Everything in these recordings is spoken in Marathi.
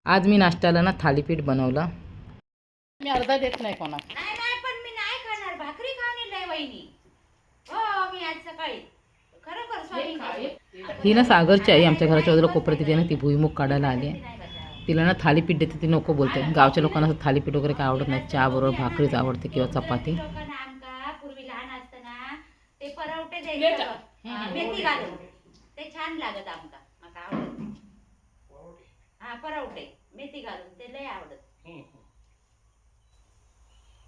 आज मी नाश्त्याला ना थालीपीठ बनवलं. मी अर्धा देत नाही कोणा. नाही नाही, पण मी नाही खाणार. भाकरी खाऊन नाही वहिनी. हो, मी आज सकाळी खरोखर सॉरी. ही ना सागरची आई आमच्या घराच्या बाजूला कोपऱ्यात तिथे ना ती भुईमुग काढायला आली आहे. तिला ना थालीपीठ देते, ती नको बोलते. गावच्या लोकांना असं थालीपीठ वगैरे काय आवडत नाही, चहा बरोबर भाकरीच आवडते किंवा चपाती. आमका पूर्वी लहान असताना ते परवटे द्यायचं मेथी घालून, ते छान लागत आमका. मला आवडत. हा, परवटे मेथी घालून ते लय आवडत.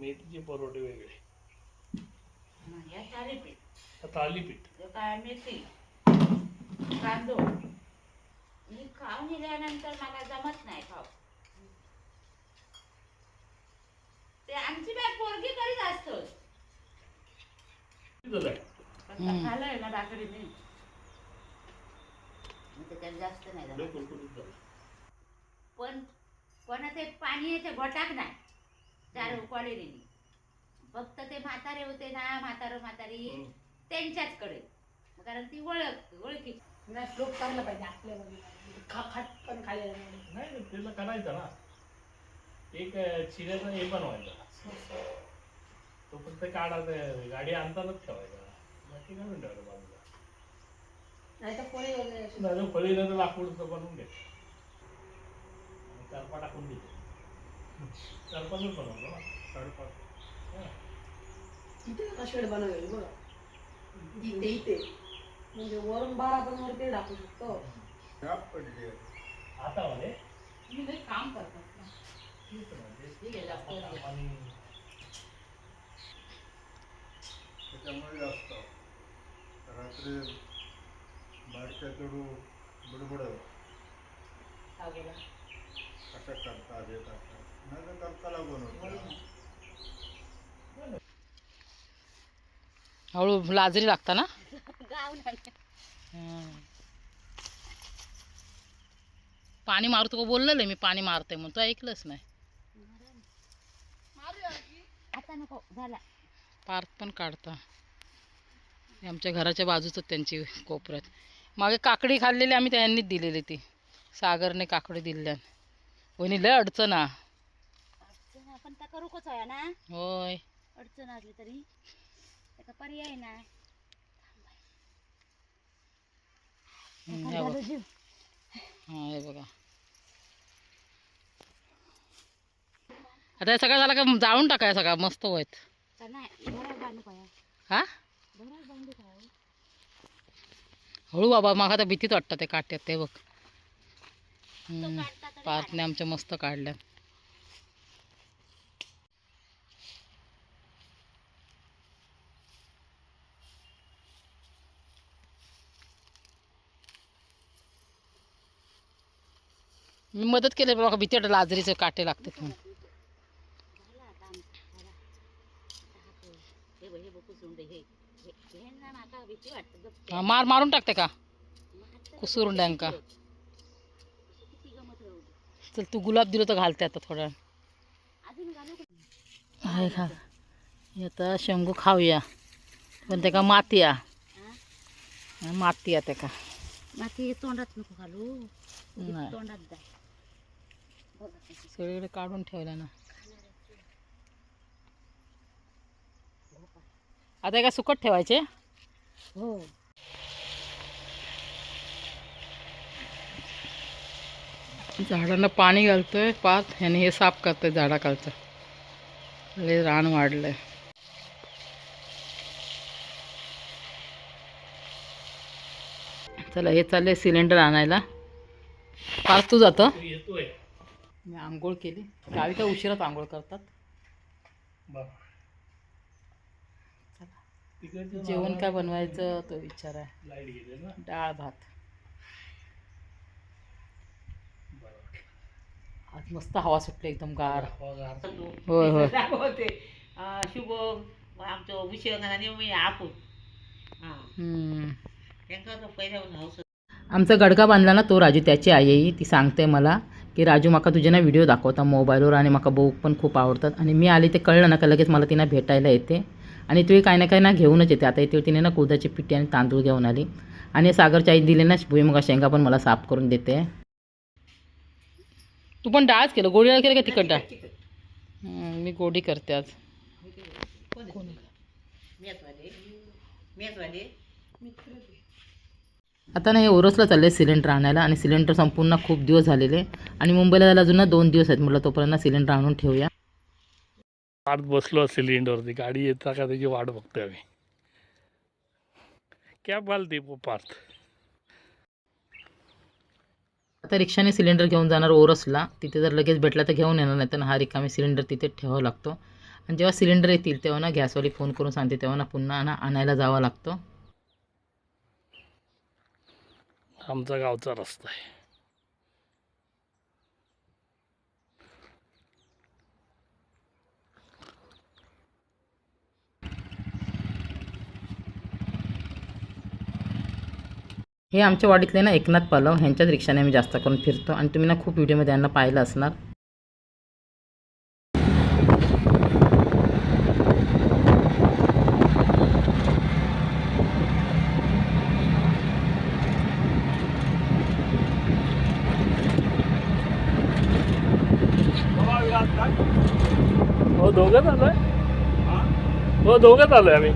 मेथीचे परोठे वेगळे, या थालीपीठ थालीपीठ काय मेथी कांदो मी खाऊन दिल्यानंतर मला जमत नाही खाऊ. ते आमची बाय पोरगी करीत असतो. खाल्लंय ना भाकरी मी त्याच्यात जास्त नाही झालं. पण ते पाण्याचे घोटाक नाही चार उकळी दिली. फक्त ते म्हातारे होते ना, म्हातारी त्यांच्याचकडे, कारण ती ओळखी श्लोक चांगला पाहिजे आपल्याला. खाट पण खायला नाही, त्याला करायचं ना एक चिऱ्याचा हे बनवायचा. तो फक्त काढायचा, गाडी आणतानाच ठेवायचा, बाकी काढून ठेवायचं बाजूला. नाही तर फळे वगैरे नाही फळी नाही तर लाकूडचं बनवून घ्यायचं, करपा टाकून देतो. करपाच बनवतो ना, करपा. इथे का शेड बनवलेली बघा, इथे म्हणजे वरून 12 पण वरती टाकू शकतो. आता मध्ये मी लई काम करतात ना. त्याच्यामुळे जास्त रात्री बाहेरच्या चढू बडबड कसं करतात हे करतात, नाही तर करताला बनवतात. हळू लाजरी लागता ना. पाणी मारतो का बोललेलं मी, पाणी मारते म्हणून तू ऐकलंच नाही. आता नको झाला. पार्क पण काढता. हे आमच्या घराच्या बाजूच त्यांची कोपऱ्यात. मागे काकडी खाल्लेली आम्ही त्यांनीच दिलेली, ती सागरने काकडी दिल्या. वहिनी लय अडचण ना. आपण त्या करूकच आहे ना. होय, अडचण असली तरी त्याचा पर्याय नाही. हा हे बघा. आता हे सगळं झालं का जाळून टाकाय सगळा मस्त होत. हा हळू बाबा, मागा तर भीतीच वाटतं ते काट्यात. ते बघ पार्कने आमच्या मस्त काढल्या. मी मदत केली बघा, भीती वाटत लाजरीचे काटे लागतात म्हणून. हा, मारून टाकते का कुसुरुंड्यांका. चल तू गुलाब दिलं तर घालते आता थोडा. आहे का आता शेंगू खाऊया, पण ते का माती माती ते का माती तोंडात नको घालू. नाही, तोंडात जा. सगळीकडे काढून ठेवला ना. आता का सुकट ठेवायचे. हो, झाडांना पाणी घालतोय पात आणि हे साफ करतोय झाडाखालचं. लय रान वाढलंय. चला हे चाललंय सिलेंडर आणायला. पाच तू जातं. येतोय. मी आंघोळ केली. गावी तर उशिराच आंघोळ करतात. जेवण काय बनवायचं तो विचार आहे. लाईट गेले ना. डाळ भात. आज मस्त हवा सुटली एकदम गार. होय होय. शुभ आमचं विषय मी आपण आमचा गडका बांधला ना तो राजू, त्याची आई आहे ती. सांगते मला की राजू माका तुझे ना व्हिडिओ दाखवता मोबाईलवर, आणि माका बघू पण खूप आवडतात. आणि मी आले ते कळलं ना का लगेच मला तिनं भेटायला येते. आणि तू काही ना काही ना घेऊनच येते. आता येते तिने ना कुळदाची पिठी आणि तांदूळ घेऊन आली. आणि सागरच्या आई दिले ना भुईमुगा शेंगा पण मला साफ करून देते. तू पण डाळच केलं, गोडी डाळ केलं का तिखट डाळ? मी गोडी करते आज. आता ना हे ओरसला चालले सिलेंडर आणायला आणि सिलेंडर संपूर्ण खूप दिवस झालेले आणि मुंबईला जायला अजून ना 2 दिवस आहेत. म्हटलं तोपर्यंत सिलेंडर आणून ठेवूया. वाट बसलो सिलेंडरवरती, गाडी येता का त्याची वाट बघतोय आम्ही. कॅब घालते पार्थ. आता रिक्षाने सिलेंडर घेऊन जाणार ओरसला. तिथे जर लगेच भेटला तर घेऊन येणार, नाही तर हा रिकामी सिलेंडर तिथे ठेवावा लागतो. आणि जेव्हा सिलेंडर येतील तेव्हा ना गॅसवाली फोन करून सांगते, तेव्हा ना पुन्हा ना आणायला जावं लागतं. आमचा गावचा रस्ता आहे. हे आमच्या वाडीतले ना एकनाथ पलव ह्यांच्याच रिक्षाने आम्ही जास्त करून फिरतो आणि तुम्ही ना खूप व्हिडिओमध्ये यांना पाहिलं असणार. हो दोघंच आलोय. हो दोघंच आलोय आम्ही.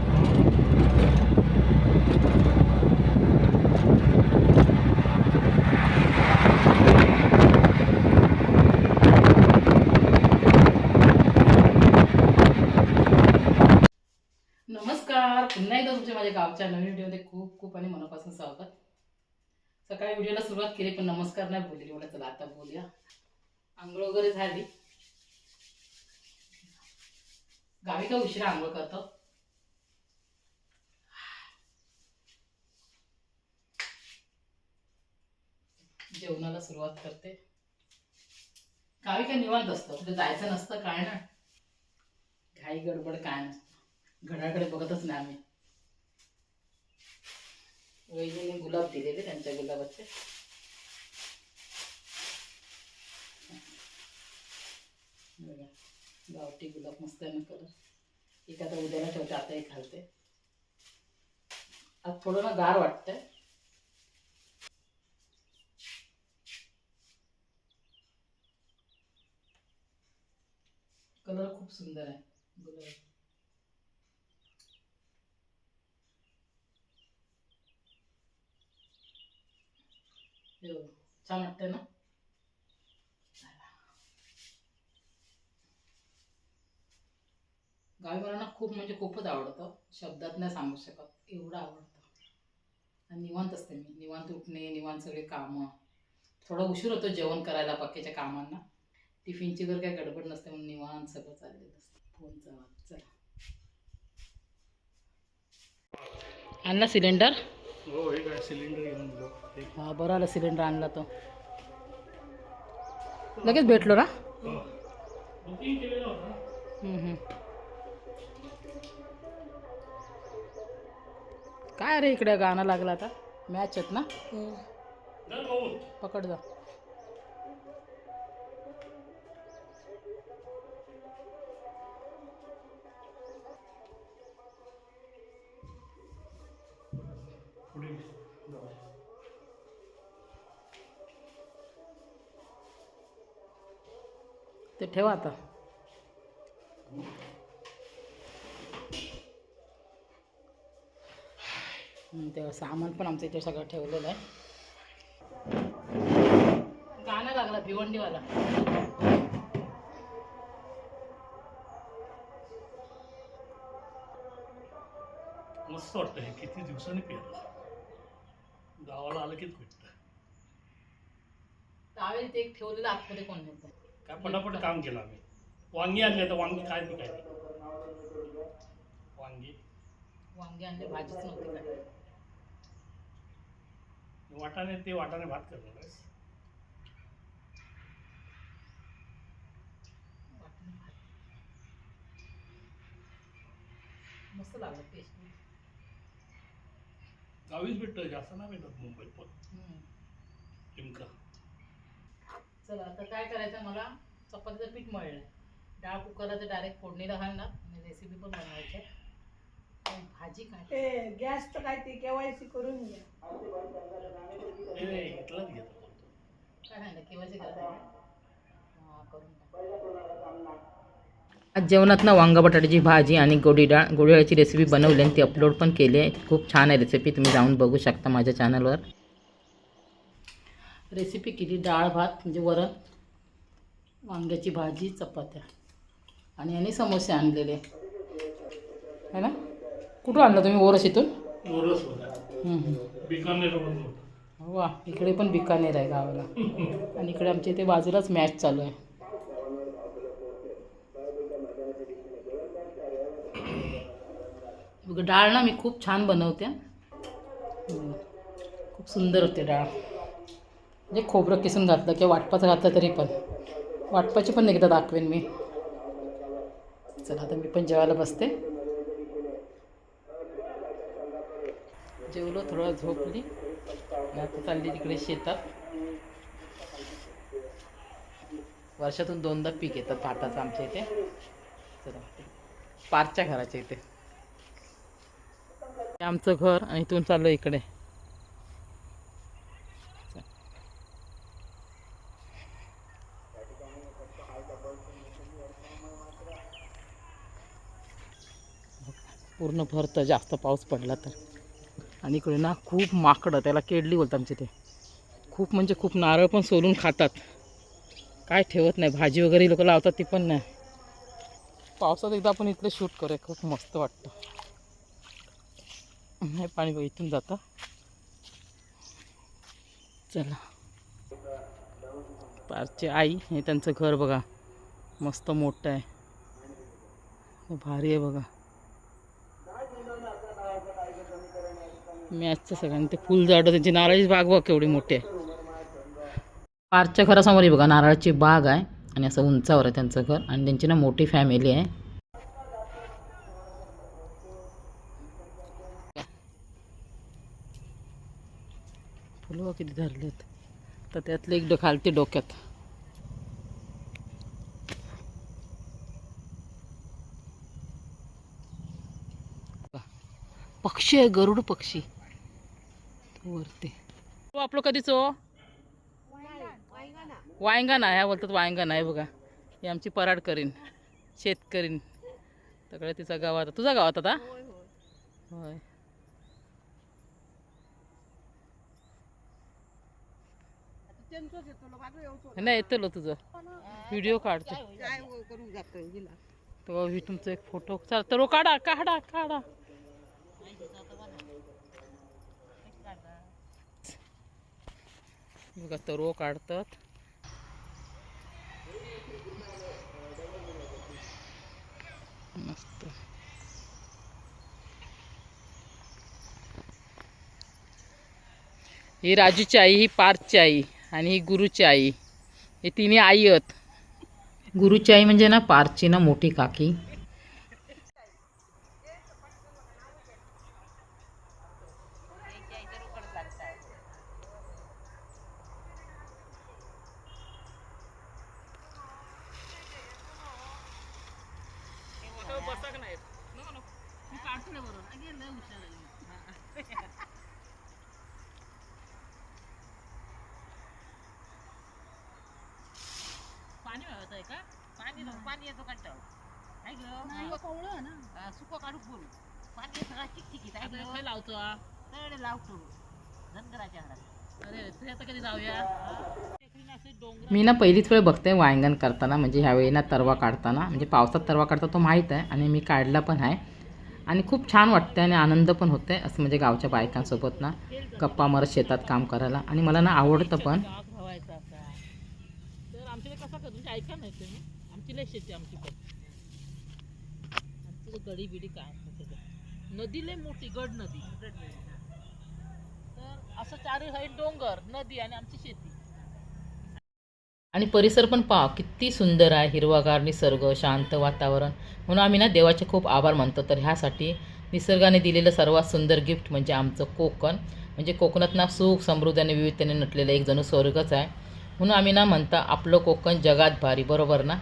नमस्कार, पुन्हा एकदा तुमच्या माझ्या गावच्या नवीन व्हिडिओमध्ये खूप खूप आणि मनापासून स्वागत. सकाळी व्हिडिओला सुरुवात केली पण नमस्कार नाही बोलली. एवढं चला आता बोलूया. आंघोळ वगैरे झाली. गावी का उशिरा आंघोळ करतो. जेवणाला सुरुवात करते. गावी काय निवांत असतं, कुठे जायचं नसतं काय ना, घाई गडबड काय नसतं. घड्याकडे बघतच नाही आम्ही. वहिनीने गुलाब दिलेले, त्यांच्या गुलाबाचे. बघा गावठी गुलाब मस्त आहे ना कलर. एक आता उद्याला ठेवते, आता एक घालते. आज थोडं ना गार वाटतंय. कलर खूप सुंदर आहे गुलाब. छान वाटतंय ना. गावी मला ना खूप म्हणजे खूपच आवडतं. शब्दात नाही सांगू शकत, एवढं आवडतं. आणि निवांत असते मी. निवांत उठणे, निवांत सगळे कामं. थोडा उशीर होतो जेवण करायला बाकीच्या कामांना. टिफिनची जर काही गडबड नसते म्हणून निवांत सगळं चाललेलं असतं. फोनचा आवाज. चला आणला सिलेंडर. हो हे काय सिलेंडर घेऊन दिलो. हा बरं आलं सिलेंडर आणला तो. लगेच भेटलो ना. बुकिंग केलेलं होतं. काय रे इकडे गाणं लागलं आता. मॅच आहेत ना. चल भाऊ. पकड जा. पुढे ते ठेवा आता. तेव्हा सामान पण आमचं इथे सगळं ठेवलेलं आहे. गाणं लागला भिवंडीवाला. मस्त वाटतं हे. किती दिवसांनी पेरलं. गावाला आलं कीच भेटतं. त्यावेळी ते एक ठेवलेलं आतमध्ये कोण नेतं. काय पटापट काम केलं आम्ही. वांगी आणले तर वांगी काय नाही काय नाही. वांगे आणले, भाजीच नव्हती काय. वाटाणे ते वाटाणे भात करणार आहेस. मस्त लागलं टेस्ट. गावीच भेटतं, जास्त नाही भेटत मुंबईत पण. चिमका. चला आता काय करायचं, मला चपातीचं पीठ मळलं. डाळ कुकरला तर डायरेक्ट फोडणीला घालणार आणि रेसिपी पण बनवायची आहे. भाजी काय ते गॅसचं काय ते केवायसी करून घ्या. इथलाच घेतो. काय नाही केव्हाची गरज आहे. आज जेवणात ना वांगा बटाट्याची भाजी आणि गोडी डाळची रेसिपी बनवली आणि ती अपलोड पण केली आहे. खूप छान आहे रेसिपी, तुम्ही जाऊन बघू शकता माझ्या चॅनलवर. रेसिपी केली डाळ भात म्हणजे वरण, वांग्याची भाजी, चपात्या आणि याने समोसे आणलेले है ना. कुठून आणलं तुम्ही? ओरस इथून? ओरस होता, बिकानेरवरून होता. वा, इकडे पण बिकानेर आहे गावाला. आणि इकडे आमच्या इथे बाजूलाच मॅच चालू आहे. डाळ ना मी खूप छान बनवते. खूप सुंदर होते डाळ. म्हणजे खोबरं किसून घातलं किंवा वाटपाचं घातलं तरी पण. वाटपाची पण एकदा दाखवेन मी. चला आता मी पण जेवायला बसते. जेवलो, थोडं झोपली, आता चालली तिकडे शेतात. वर्षातून 2दा पीक येतात भाताचं आमच्या इथे. चला पारच्या घराच्या इथे हे आमचं घर आणि इथून चाललो इकडे. पूर्ण भरतं जास्त पाऊस पडला तर. आणि इकडे ना खूप माकडं, त्याला केडली बोलतात आमच्या इथे. खूप म्हणजे खूप. नारळ पण सोलून खातात, काय ठेवत नाही. भाजी वगैरे लोक लावतात ती पण नाही. पावसात एकदा आपण इथले शूट करूया, खूप मस्त वाटतं. नाही पाणी बघ इथून जातं. चला, पारची आई हे त्यांचं घर बघा, मस्त मोठं आहे, भारी आहे बघा. मॅचचं सगळ्यांनी ते फुलझाडं, त्यांची नारळाची बाग बघ केवढी मोठी आहे. पारच्या घरासमोर बघा नारळाची बाग आहे आणि असं उंचावर आहे त्यांचं घर. आणि त्यांची ना मोठी फॅमिली आहे. फुलं किती धरलेत, तर त्यातलं एक खालते डोक्यात. पक्षी आहे, गरुड पक्षी वरती. आपलं कधीच हो वायंगण आहे, बोलतात वायंगण आहे बघा. ही आमची पराड करीन, शेतकरीन सगळं तिचा गावात. तुझा गावात आता? होय. नाही येतो तुझं व्हिडिओ काढतो तो. तुमचा एक फोटो चल तर काढा काढा काढा. बघा तरो काढतात. मस्त. ही राजूची आई, ही पार्थची आई आणि ही गुरुची आई. हे तिन्ही आई आहेत. गुरुची आई म्हणजे ना पार्थची ना मोठी काकी. पाणी आहे का? पाणी येतो कंटाळून. सुको काढू बोलू. पाणी सगळा चिकचिकीत आहे. लावतो लावतो धनगराच्या घरात. अरे तू आता कधी जाऊया. मी ना पहिलीच वेळ बघते वांगण करताना, म्हणजे ह्यावेळी ना तरवा काढताना. म्हणजे पावसात तरवा काढता तो माहीत आहे आणि मी काढला पण आहे. आणि खूप छान वाटते आणि आनंद पण होते असं, म्हणजे गावच्या बायकांसोबत ना गप्पा मारत शेतात काम करायला. आणि मला ना आवडतं पण. तर आमच्याकडे कसं करतो ऐका नाही तुम्ही, आमची लय शेती आमची पण. आमची गडी बिडी काय नदी लय मोठी, गड नदी. तर असं चारी साईड डोंगर, नदी आणि आमची शेती. आणि परिसर पण पहा किती सुंदर आहे, हिरवागार निसर्ग, शांत वातावरण. म्हणून आम्ही ना देवाचे खूप आभार मानतो. तर ह्यासाठी निसर्गाने दिलेलं सर्वात सुंदर गिफ्ट म्हणजे आमचं कोकण. म्हणजे कोकणात ना सुख, समृद्धी आणि विविधतेने नटलेलं एक जणू स्वर्गच आहे. म्हणून आम्ही ना म्हणता आपलं कोकण जगात भारी, बरोबर ना.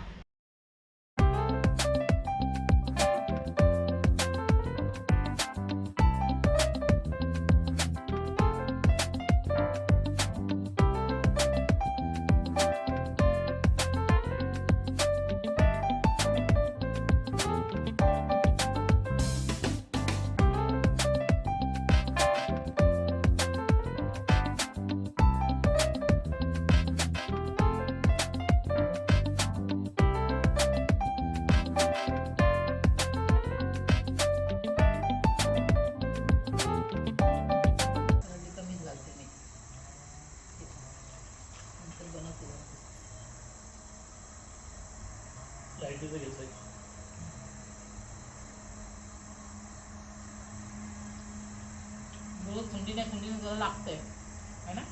लाईटीचं घ्यायचं. थंडीने जरा लागतंय है ना.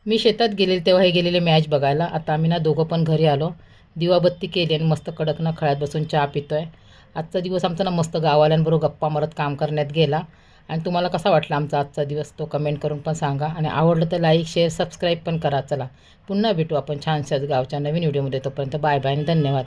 मी शेतात गेलेले तेव्हा हे गेलेले मॅच बघायला. आता आम्ही ना दोघं पण घरी आलो, दिवाबत्ती केली आणि मस्त कडक ना खळ्यात बसून चहा पितोय. आजचा दिवस आमचा ना मस्त गाववाल्यांबरोबर गप्पा मारत काम करण्यात गेला. आणि तुम्हाला कसा वाटला आमचा आजचा दिवस तो कमेंट करून पण सांगा. आणि आवडलं तर लाईक शेअर सबस्क्राईब पण करा. चला पुन्हा भेटू आपण छानशाच गावच्या नवीन व्हिडिओमध्ये. तोपर्यंत बाय बाय आणि धन्यवाद.